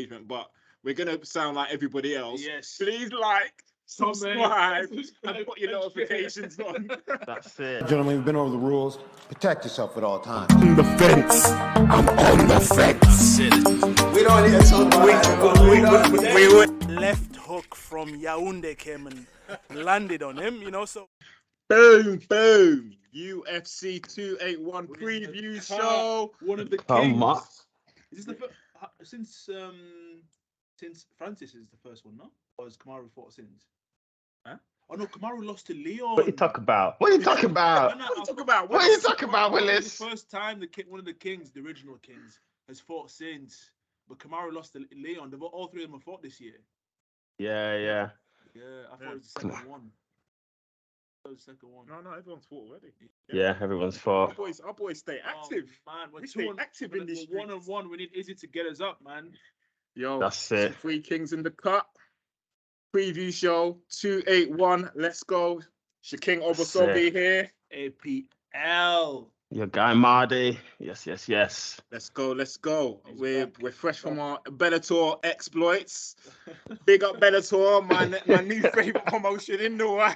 but we're gonna sound like everybody else. Yes. Please like, subscribe, and put your notifications on. That's it. Gentlemen, we've been over the rules. Protect yourself at all times. On the fence. I'm on the fence. We don't need to talk about we would. Left hook from Yaoundé came and landed on him, you know, so. Boom, boom. UFC 281 preview show. One of the Come kings. on. Is this the first, since Francis is the first one, no? Or has Kamaru fought since? Huh? Oh no, Kamaru lost to Leon. What are you talking about? What are you talking about? What are you talking about? What are you talking about, Willis? The first time one of the kings, the original kings, has fought since. But Kamaru lost to Leon. All three of them have fought this year. Yeah. Yeah, I thought it was the second one. No, everyone's fought already. Yeah, everyone's fought. Our boys stay active. Oh, man, we stay active in this. 1-on-1. We need Izzy to get us up, man. Yo, that's it. Three kings in the cut. Preview show 281. Let's go. Shaking Obasobi here. APL. Your guy Mardy. Yes. Let's go. We're fresh from our Bellator exploits. Big up Bellator, my new favorite promotion in the world.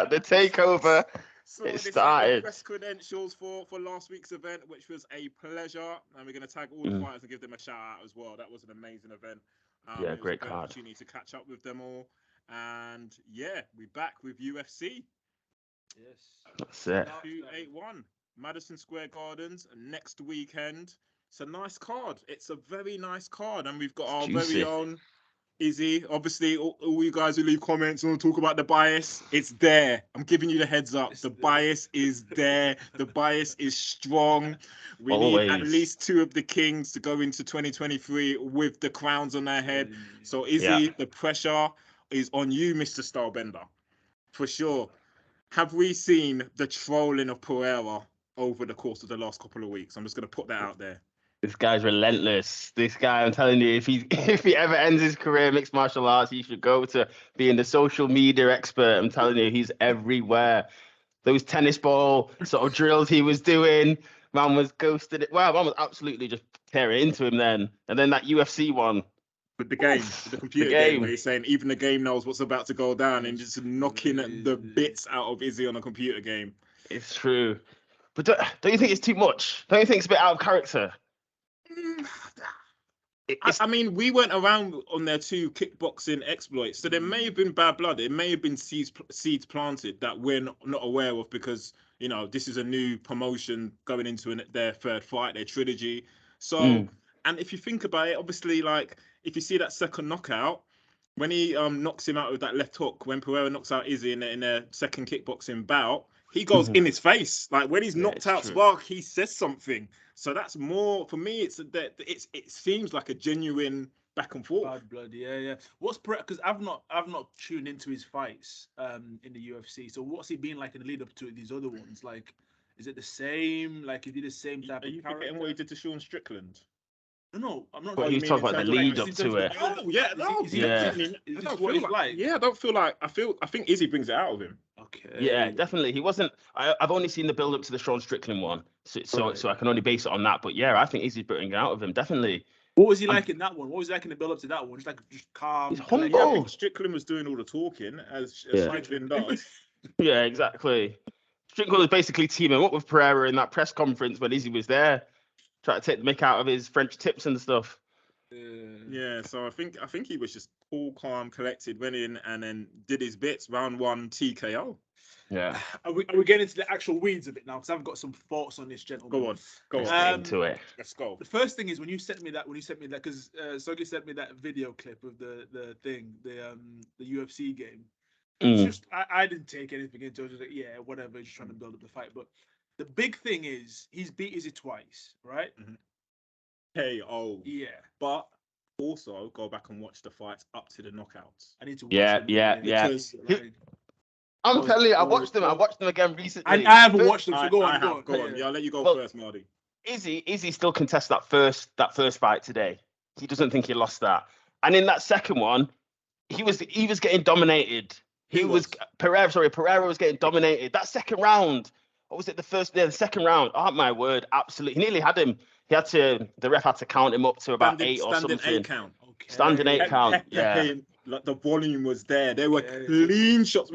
The takeover. So it this started. Press credentials for last week's event, which was a pleasure, and we're going to tag all the fighters and give them a shout out as well. That was an amazing event. Yeah, great card. Opportunity to catch up with them all, and yeah, we're back with UFC. Yes, that's it. 281 Madison Square Gardens next weekend. It's a nice card. It's a very nice card, and we've got our very own Izzy. Obviously, all you guys who leave comments and talk about the bias, it's there. I'm giving you the heads up. The bias is there. The bias is strong. We need at least two of the kings to go into 2023 with the crowns on their head. So, Izzy, the pressure is on you, Mr. Stylebender, for sure. Have we seen the trolling of Pereira over the course of the last couple of weeks? I'm just going to put that out there. This guy's relentless. This guy, I'm telling you, if he ever ends his career in mixed martial arts, he should go to being the social media expert. I'm telling you, he's everywhere. Those tennis ball sort of drills he was doing, man was ghosted it. Wow, man was absolutely just tearing into him then. And then that UFC one. With the game, with the computer game, where he's saying even the game knows what's about to go down and just knocking the bits out of Izzy on a computer game. It's true. But don't you think it's too much? Don't you think it's a bit out of character? I mean, we went around on their two kickboxing exploits, so there may have been bad blood. It may have been seeds planted that we're not aware of because, you know, this is a new promotion going into their third fight, their trilogy. So, and if you think about it, obviously, like, if you see that second knockout, when he knocks him out with that left hook, when Pereira knocks out Izzy in their second kickboxing bout, he goes in his face. Like when he's knocked out Spark, he says something. So that's more for me. It seems like a genuine back and forth. Bad blood, yeah. What's because I've not tuned into his fights in the UFC. So what's he been like in the lead up to these other ones? Like, is it the same? Like, he did the same type of character? Are you forgetting what he did to Sean Strickland? No, I'm not. But he's talking about the lead up to it. Oh yeah, no, I think Izzy brings it out of him. Okay. Yeah, definitely. He wasn't. I've only seen the build up to the Sean Strickland one, so I can only base it on that. But yeah, I think Izzy's bringing it out of him definitely. What was he like in that one? What was he like in the build up to that one? Just calm. He's humble. Yeah, I think Strickland was doing all the talking as Strickland does. Yeah, exactly. Strickland was basically teaming up with Pereira in that press conference when Izzy was there. Try to take the mick out of his French tips and stuff. Yeah, so I think he was just cool, calm, collected, went in and then did his bits. Round 1 TKO. Yeah. Are we getting into the actual weeds of it now? Because I've got some thoughts on this, gentleman. Go on. Let's get into it. Let's go. The first thing is when you sent me that, because Sogi sent me that video clip of the UFC game. It's just I didn't take anything into it. I was just like, yeah, whatever, just trying to build up the fight, but. The big thing is he's beat Izzy twice, right? KO. Yeah. But also go back and watch the fights up to the knockouts. I need to watch Yeah. Because, I'm telling you, I watched them again recently. I haven't watched them, so go on. Yeah, I'll let you go first, Marty. Izzy still contests that first fight today. He doesn't think he lost that. And in that second one, he was getting dominated. Pereira was getting dominated. That second round what was it? The second round. Oh my word, absolutely. He nearly had him. The ref had to count him up to about eight or something. Standing 8 count. Okay. Standing 8 count. Yeah. Like the volume was there. There were clean shots.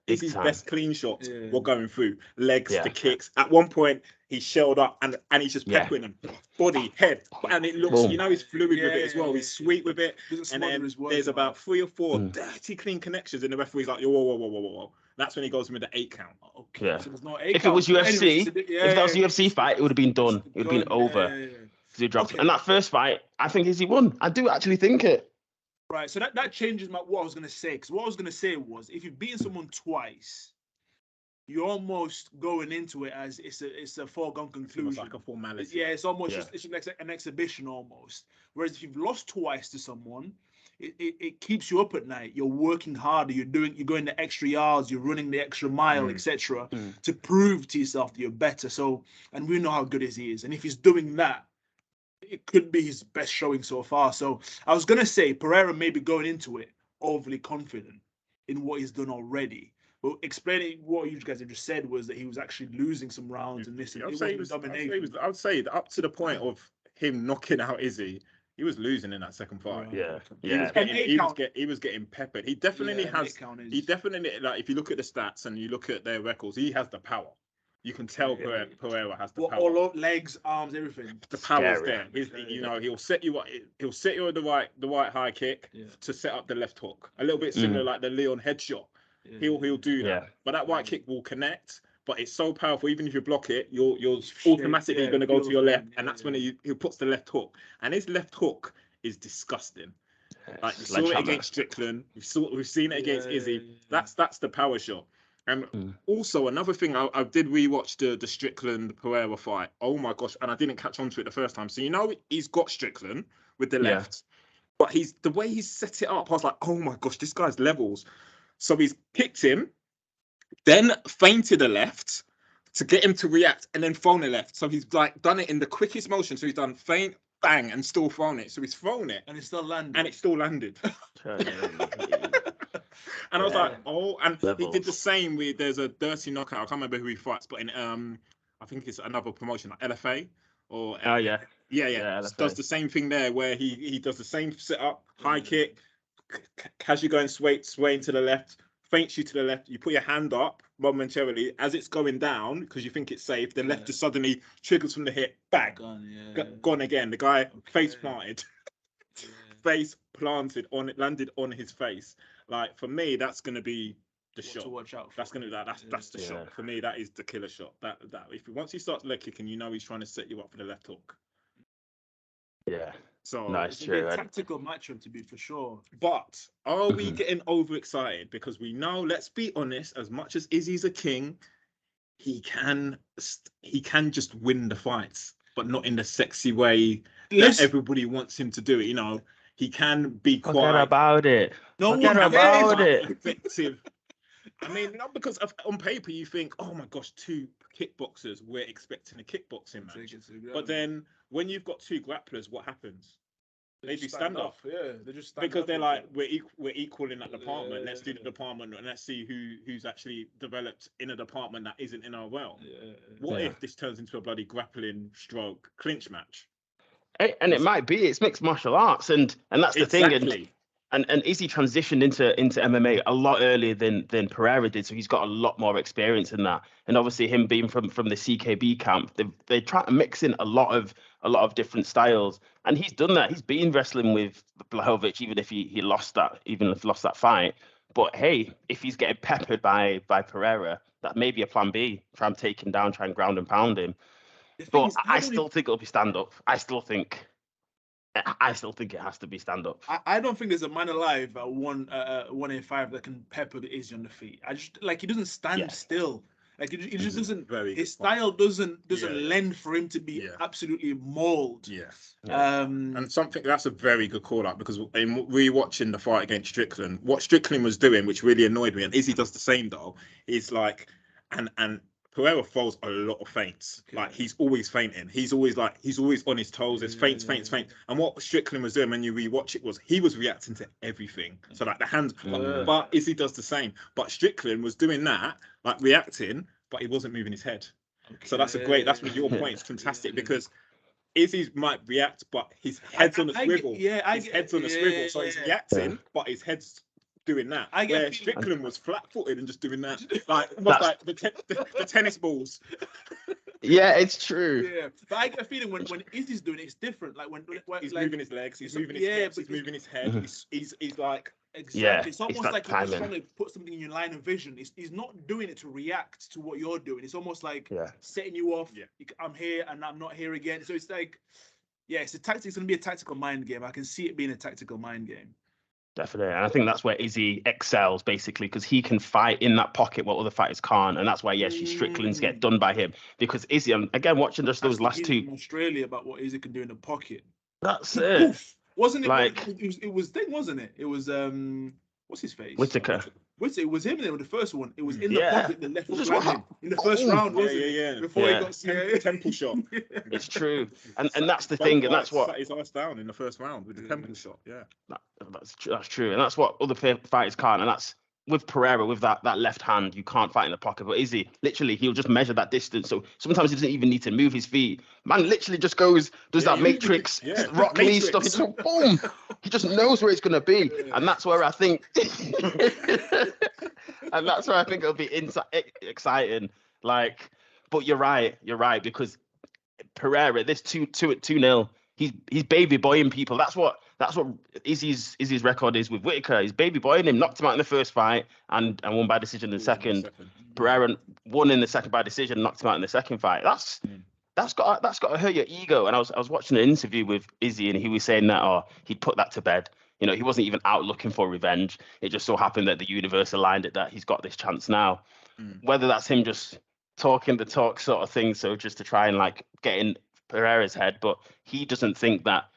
Izzy's time. best clean shots were going through legs, the kicks. At one point, he shelled up and he's just peppering them, body, head, and it looks. Boom. He's fluid with it as well. He's sweet with it. And then there's about 3 or 4 dirty clean connections, and the referee's like, whoa. That's when he goes with the 8 count. Okay. Yeah. So there's no 8 If it was UFC, if if that was a UFC fight, it would have been done. It would have been over. He dropped. Okay. And that first fight, I think Izzy won. I do actually think it. Right, so that changes what I was going to say. Because what I was going to say was, if you've beaten someone twice, you're almost going into it as it's a foregone conclusion. It's like a formality. Yeah, it's almost just an exhibition almost. Whereas if you've lost twice to someone, it keeps you up at night. You're working harder. You're going the extra yards. You're running the extra mile, etc., to prove to yourself that you're better. So, and we know how good he is. And if he's doing that, it could be his best showing so far. So I was going to say Pereira may be going into it overly confident in what he's done already. But explaining what you guys have just said was that he was actually losing some rounds and this. I would say that up to the point of him knocking out Izzy, he was losing in that second fight. Yeah. He was getting peppered. He definitely has. He definitely, like, if you look at the stats and you look at their records, he has the power. You can tell Pereira has the power. All over, legs, arms, everything. The power's there. He'll set you up. He'll set you with the right high kick to set up the left hook. A little bit similar like the Leon headshot. He'll do that. But that right kick will connect. But it's so powerful. Even if you block it, you're automatically going to go to your left, and that's when he puts the left hook. And his left hook is disgusting. Like you saw it against Strickland. We've seen it against Izzy. That's the power shot. And also another thing, I did rewatch the Strickland Pereira fight. Oh my gosh! And I didn't catch on to it the first time. So he's got Strickland with the left, but the way he's set it up, I was like, oh my gosh, this guy's levels. So he's kicked him, then feinted the left to get him to react, and then thrown the left. So he's like done it in the quickest motion. So he's done feint, bang, and still thrown it. So he's thrown it, and it still landed. And I was like, and he did the same with, there's a dirty knockout. I can't remember who he fights, but in I think it's another promotion like LFA or does the same thing there where he does the same setup, high kick, casually going swaying to the left, feints you to the left. You put your hand up momentarily as it's going down because you think it's safe. The left just suddenly triggers from the hip, bang, gone again. The guy face planted, landed on his face. Like, for me, that's going to be the shot. To watch out for. That's going to that's the shot. For me, that is the killer shot. That once he starts leg kicking, he's trying to set you up for the left hook. Yeah. So nice, it's a tactical matchup to be for sure. But are we getting overexcited? Because we know, let's be honest, as much as Izzy's a king, he can just win the fights, but not in the sexy way that everybody wants him to do it. He can be quiet. Forget about it. Effective. I mean, not because on paper you think, oh my gosh, 2 kickboxers, we're expecting a kickboxing match. But then when you've got 2 grapplers, what happens? They do stand off. Yeah, they just stand because they're like, we're equal in that department. Let's do the department and let's see who's actually developed in a department that isn't in our realm. What if this turns into a bloody grappling stroke clinch match? And it might be. It's mixed martial arts, and that's the thing. And Izzy transitioned into MMA a lot earlier than Pereira did, so he's got a lot more experience in that. And obviously, him being from the CKB camp, they try to mix in a lot of different styles, and he's done that. He's been wrestling with Blachowicz, even if he lost that fight. But hey, if he's getting peppered by Pereira, that may be a plan B. Try and take him down, try and ground and pound him. But I still think it'll be stand up. I still think it has to be stand up. I don't think there's a man alive at 185 that can pepper the Izzy on the feet. He doesn't stand still. Like it just doesn't. His style doesn't lend for him to be absolutely mauled. Yes. And that's a very good call out, because in rewatching the fight against Strickland, what Strickland was doing, which really annoyed me, and Izzy does the same though, is like and Pereira throws a lot of feints. Okay. Like he's always feinting. He's always on his toes. There's feints. And what Strickland was doing when you rewatch it was he was reacting to everything. So like the hands, but Izzy does the same. But Strickland was doing that, like reacting, but he wasn't moving his head. Okay. So that's what your point is fantastic because Izzy's might react, but his head's on a swivel. His head's on a swivel, so he's reacting, but his head's doing that. Where Strickland was flat-footed and just doing that, like almost like the tennis balls. Yeah, it's true. Yeah, but I get a feeling when Izzy's doing it, it's different. Like when he's like, moving his legs, he's moving his hips, he's moving his head. He's like exactly. It's almost like he's trying to put something in your line of vision. He's not doing it to react to what you're doing. It's almost like setting you off. Yeah. I'm here and I'm not here again. So it's like, it's a tactic. It's gonna be a tactical mind game. I can see it being a tactical mind game. Definitely. And I think that's where Izzy excels, basically, because he can fight in that pocket what other fighters can't. And that's why, Strickland's get done by him. Because Izzy, again, watching just those last two. In Australia about what Izzy can do in the pocket. That's it. Wasn't it? Like, it was thing, wasn't it? It was, what's his face? Whittaker. It was him in the first one. It was in the pocket, the left foot landed in the first round, wasn't it? Before he got temple shot. It's true. And that's the thing. And that's what. Sat his ass down in the first round with the temple shot. Yeah. That's true. And that's what other fighters can't. And that's with Pereira, with that left hand, you can't fight in the pocket. But Izzy, literally, he'll just measure that distance. So sometimes he doesn't even need to move his feet. Man literally just does that Matrix, Rock Lee stuff. He just boom. He just knows where it's going to be. And that's where I think, it'll be exciting. Like, but you're right, because Pereira, this 2-0, he's baby boying people. That's what Izzy's record is with Whittaker. He's baby boying him, knocked him out in the first fight and won by decision in the second. Pereira won in the second by decision, knocked him out in the second fight. That's got to hurt your ego. And I was watching an interview with Izzy, and he was saying that he'd put that to bed. You know, he wasn't even out looking for revenge. It just so happened that the universe aligned it that he's got this chance now. Whether that's him just talking the talk sort of thing, so just to try and like get in Pereira's head, but he doesn't think that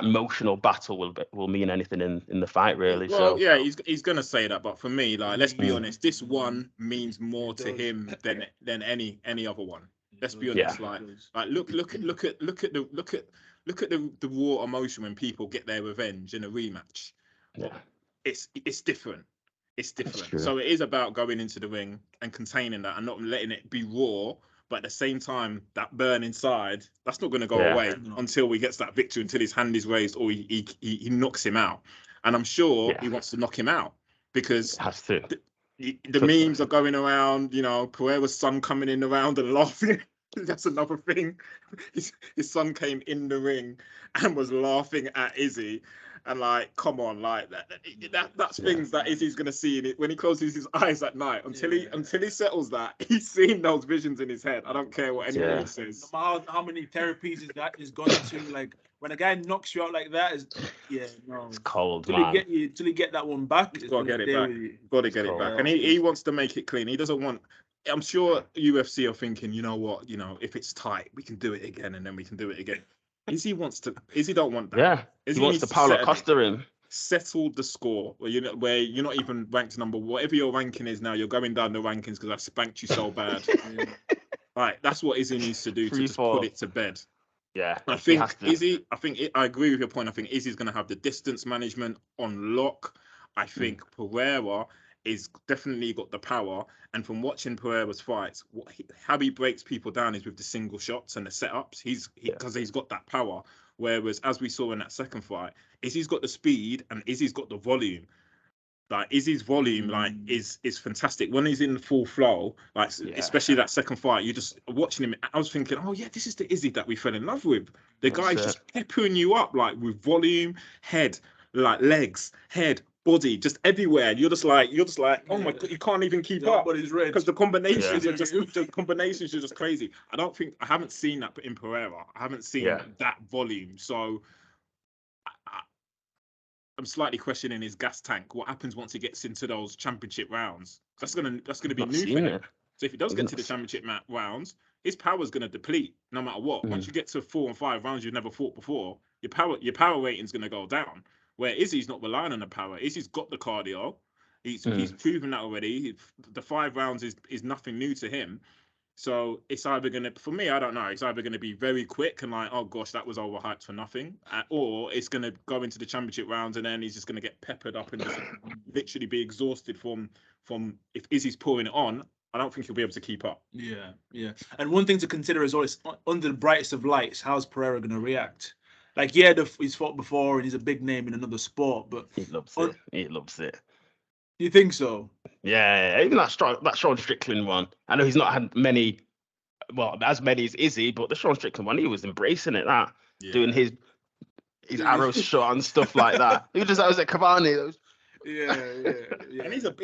emotional battle will mean anything in the fight, really. Well, he's gonna say that, but for me, like, let's be honest, this one means more to him than any other one. Let's be honest, like look at the raw emotion when people get their revenge in a rematch. Yeah, it's different. It's different. So it is about going into the ring and containing that and not letting it be raw. But at the same time, that burn inside, that's not going to go away until he gets that victory, until his hand is raised or he knocks him out. And I'm sure he wants to knock him out because has to. The memes are going around, you know, Pereira's son coming in around and laughing. That's another thing. His son came in the ring and was laughing at Izzy. And like, come on, like that's things that Izzy's gonna see in it when he closes his eyes at night. Until he settles that, he's seeing those visions in his head. I don't care what anyone says. No matter how many therapies is gone into, like when a guy knocks you out like that, it's cold, till man. Till he get that one back, he's gotta get it back. Got to get it back, and he wants to make it clean. He doesn't want. I'm sure UFC are thinking, you know what, if it's tight, we can do it again, and then we can do it again. Izzy don't want that. Yeah, he wants to Paulo Costa him. Settle the score where you're not even ranked number, whatever your ranking is now, you're going down the rankings because I spanked you so bad. Right, that's what Izzy needs to do to just put it to bed. Yeah, I think I agree with your point. I think Izzy's going to have the distance management on lock. I think Pereira is definitely got the power, and from watching Pereira's fights, how he breaks people down is with the single shots and the setups. Because he's got that power. Whereas, as we saw in that second fight, Izzy's got the speed and Izzy's got the volume. Like Izzy's volume, is fantastic when he's in the full flow. Like especially that second fight, you just watching him. I was thinking, oh yeah, this is the Izzy that we fell in love with. The guy's just peppering you up like with volume, head, like legs, head, body, just everywhere. You're just like, oh my god, you can't even keep up because the combinations are just crazy. I haven't seen that in Pereira. I haven't seen that volume. So I'm slightly questioning his gas tank. What happens once he gets into those championship rounds? That's gonna be new for him. So if he does get to the championship rounds, his power's gonna deplete no matter what. Once you get to 4 and 5 rounds you've never fought before, your power rating's gonna go down. Where Izzy's not relying on the power. Izzy's got the cardio. He's proven that already. The 5 rounds is nothing new to him. So it's either going to, for me, I don't know. It's either going to be very quick and like, oh gosh, that was overhyped for nothing, or it's going to go into the championship rounds and then he's just going to get peppered up and just literally be exhausted from if Izzy's pouring it on. I don't think he'll be able to keep up. Yeah, yeah. And one thing to consider as well is under the brightest of lights, how's Pereira going to react? Like, yeah, he's fought before and he's a big name in another sport, but he loves it. He loves it. You think so? Yeah, even that Sean Strickland one. I know he's not had many, well, as many as Izzy, but the Sean Strickland one, he was embracing it. Doing his arrow shot and stuff like that. He was just, I was at Cavani. Yeah. And he's a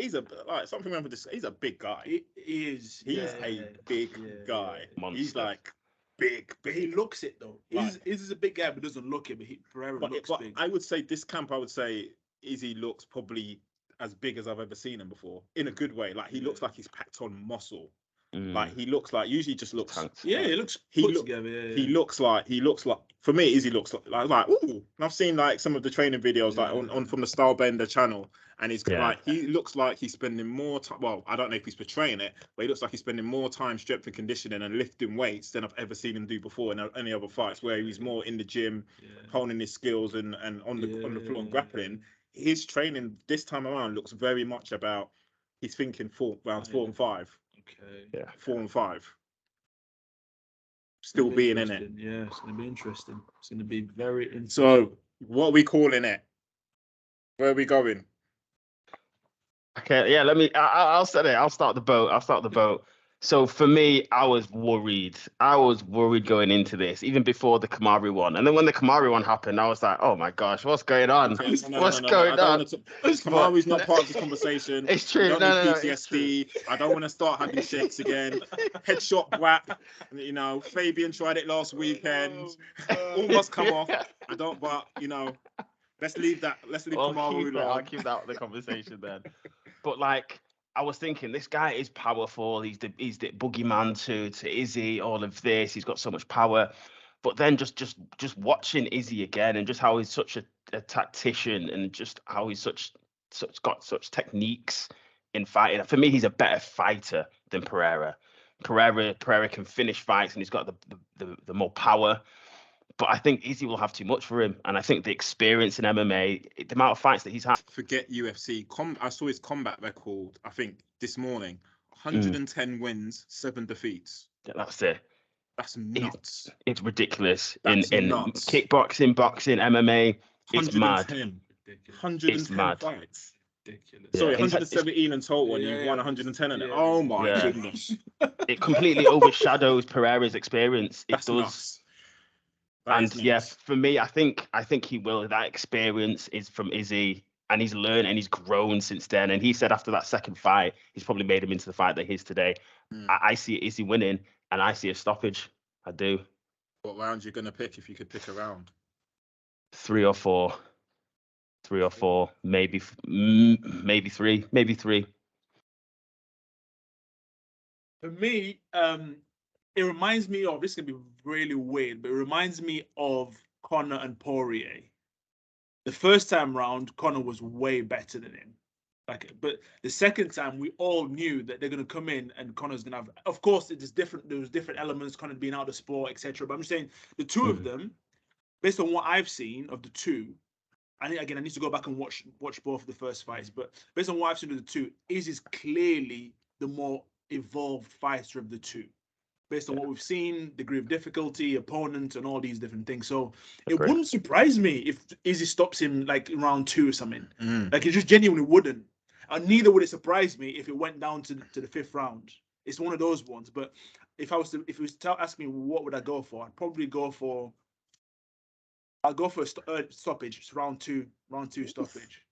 like something remember this. He's a big guy. He is. He's a big guy. Monster. He's like big. He looks it though. Izzy's a big guy, but doesn't look it. But Pereira looks big. I would say this camp. I would say Izzy looks probably as big as I've ever seen him before, in a good way. Like he looks like he's packed on muscle. Like he looks like usually just looks. Yeah, he looks put together. Yeah. He looks like for me. Izzy looks like ooh. And I've seen like some of the training videos like on from the Stylebender channel, and he's like he looks like he's spending more time. Well, I don't know if he's portraying it, but he looks like he's spending more time strength and conditioning and lifting weights than I've ever seen him do before in any other fights. Where he's more in the gym, honing his skills and on the floor and grappling. His training this time around looks very much about he's thinking rounds 4 and 5. Okay. Yeah. 4 and 5. Still being in it. Yeah, it's going to be interesting. It's going to be very interesting. So, what are we calling it? Where are we going? Okay, yeah, I'll set it. I'll start the boat. So for me, I was worried. Going into this, even before the Kamaru one. And then when the Kamaru one happened, I was like, oh my gosh, what's going on? What's going on? Kamaru's not part of this conversation. It's true. No, PTSD. I don't want to start having shakes again. Headshot WAP. You know, Fabian tried it last weekend. Almost come off. I don't, but, you know, let's leave Kamaru alone. I'll keep that out of the conversation then. But, like, I was thinking, this guy is powerful. He's the boogeyman to Izzy. All of this, he's got so much power. But then just watching Izzy again, and just how he's such a tactician, and just how he's got such techniques in fighting. For me, he's a better fighter than Pereira. Pereira can finish fights, and he's got the more power. But I think Izzy will have too much for him. And I think the experience in MMA, the amount of fights that he's had. Forget UFC. I saw his combat record, I think, this morning. 110 wins, 7 defeats. Yeah, that's it. That's nuts. It's ridiculous. That's in nuts. Kickboxing, boxing, MMA, it's mad. 110 fights. Ridiculous. Sorry, 117 in total, and you've won 110 in it. Oh my goodness. It completely overshadows Pereira's experience. It does. Nuts. And yes, for me, I think he will. That experience is from Izzy, and he's learned and he's grown since then. And he said after that second fight, he's probably made him into the fight that he is today. I see Izzy winning, and I see a stoppage. I do. What round you gonna pick if you could pick a round? 3 or 4. 3 or 4, maybe 3, maybe 3. For me, it reminds me of, this is going to be really weird, but it reminds me of Conor and Poirier. The first time round, Conor was way better than him. But the second time, we all knew that they're going to come in and Conor's going to have, of course, there was different elements, Conor being out of the sport, etc. But I'm saying the two of them, based on what I've seen of the two, I need to go back and watch both of the first fights, but based on what I've seen of the two, Izzy's clearly the more evolved fighter of the two. Based on what we've seen, degree of difficulty, opponent, and all these different things. So it wouldn't surprise me if Izzy stops him like in round 2 or something. Like it just genuinely wouldn't. And neither would it surprise me if it went down to the 5th round. It's one of those ones. But if it was to ask me what would I go for, I'd probably go for a stoppage. It's round 2 stoppage.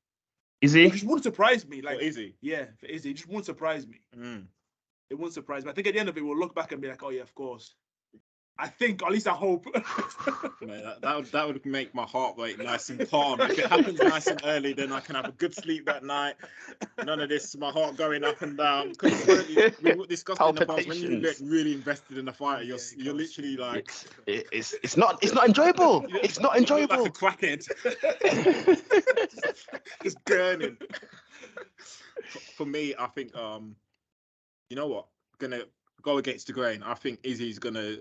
Izzy? It just wouldn't surprise me. Like Izzy. Yeah, for Izzy, it just wouldn't surprise me. It won't surprise me. I think at the end of it, we'll look back and be like, oh, yeah, of course. I think, or at least I hope. Man, that would make my heart rate nice and calm. If it happens nice and early, then I can have a good sleep that night. None of this, my heart going up and down. Because we discussed in the past, when you get really invested in the fighter, you're literally like... It's not enjoyable. It's not enjoyable. Like a crackhead. Just burning. For me, I think... you know what? Gonna go against the grain. I think Izzy's gonna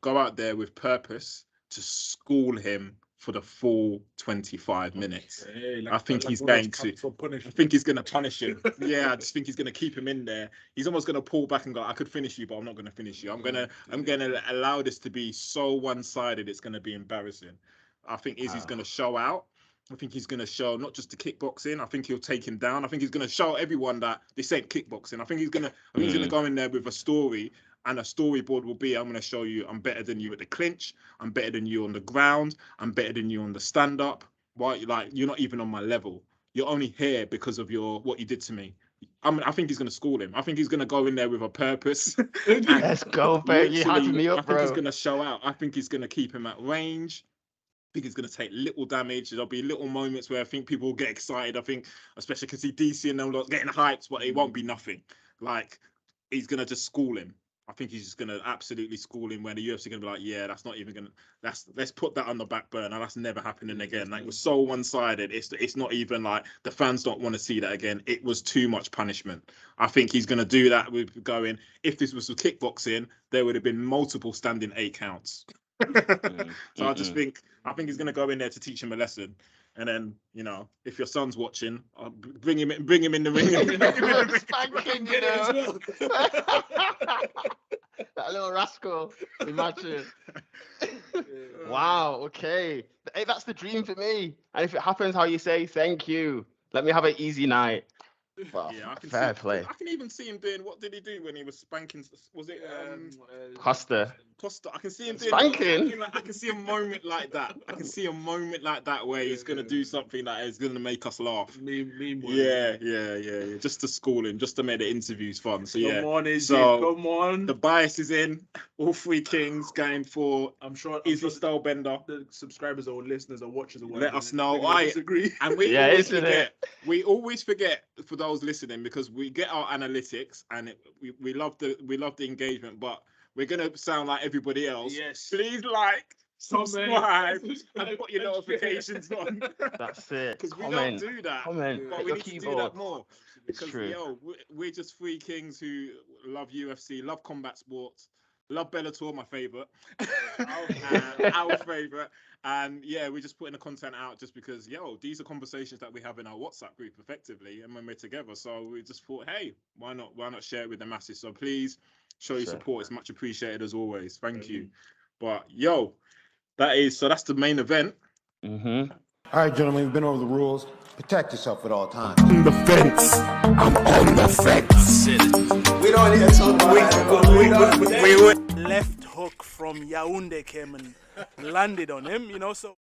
go out there with purpose to school him for the full 25 minutes. Okay, I think he's going to. I think he's going to punish him. Yeah, I just think he's going to keep him in there. He's almost going to pull back and go, "I could finish you, but I'm not going to finish you. I'm gonna allow this to be so one-sided. It's going to be embarrassing." I think Izzy's going to show out. I think he's going to show not just the kickboxing. I think he'll take him down. I think he's going to show everyone that this ain't kickboxing. I think he's going to go in there with a story. And a storyboard will be, I'm going to show you I'm better than you at the clinch. I'm better than you on the ground. I'm better than you on the stand-up. Why? Like, you're not even on my level. You're only here because of what you did to me. I think he's going to school him. I think he's going to go in there with a purpose. Let's go, baby. You're hyping me up, bro. I think he's going to show out. I think he's going to keep him at range. I think he's going to take little damage. There'll be little moments where I think people will get excited. I think, especially because see DC and them lot getting hyped, but it won't be nothing. Like, he's going to just school him. I think he's just going to absolutely school him, where the UFC going to be like, yeah, that's not even going to, let's put that on the back burner. That's never happening again. Like, it was so one-sided. It's not even like the fans don't want to see that again. It was too much punishment. I think he's going to do that with going, if this was kickboxing, there would have been multiple standing 8 counts. So I think he's going to go in there to teach him a lesson. And then, you know, if your son's watching, I'll bring him in the ring. Spanking, you know. That little rascal. Imagine. Wow. Okay. Hey, that's the dream for me. And if it happens, how you say, thank you. Let me have an easy night. Well, yeah, I can fair play. I can even see him doing. What did he do when he was spanking? Was it Costa? I can see him doing spanking. I can see a moment like that. I can see a moment like that where he's gonna do something that is gonna make us laugh. Yeah. Just to school him, just to make the interviews fun. So yeah. Come on, Izzy. Come on. The bias is in. All 3 kings going for. I'm sure style bender. The subscribers or listeners or watchers or let us know. I disagree. And we always forget for those listening, because we get our analytics and we love the engagement, but we're gonna sound like everybody else. Yes. Please subscribe, and put your notifications on. That's it. Because we don't do that. Comment. But we need to do that more. Because true. We're just 3 kings who love UFC, love combat sports, love Bellator, my favorite, our favorite, and yeah, we're just putting the content out just because these are conversations that we have in our WhatsApp group effectively, and when we're together. So we just thought, hey, why not share it with the masses? So please show your support. It's much appreciated as always. Thank you. But that's the main event. All right, gentlemen, we've been over the rules. Protect yourself at all times. On the fence. I'm on the fence. We don't need to talk about Left hook from Yaoundé came and landed on him, so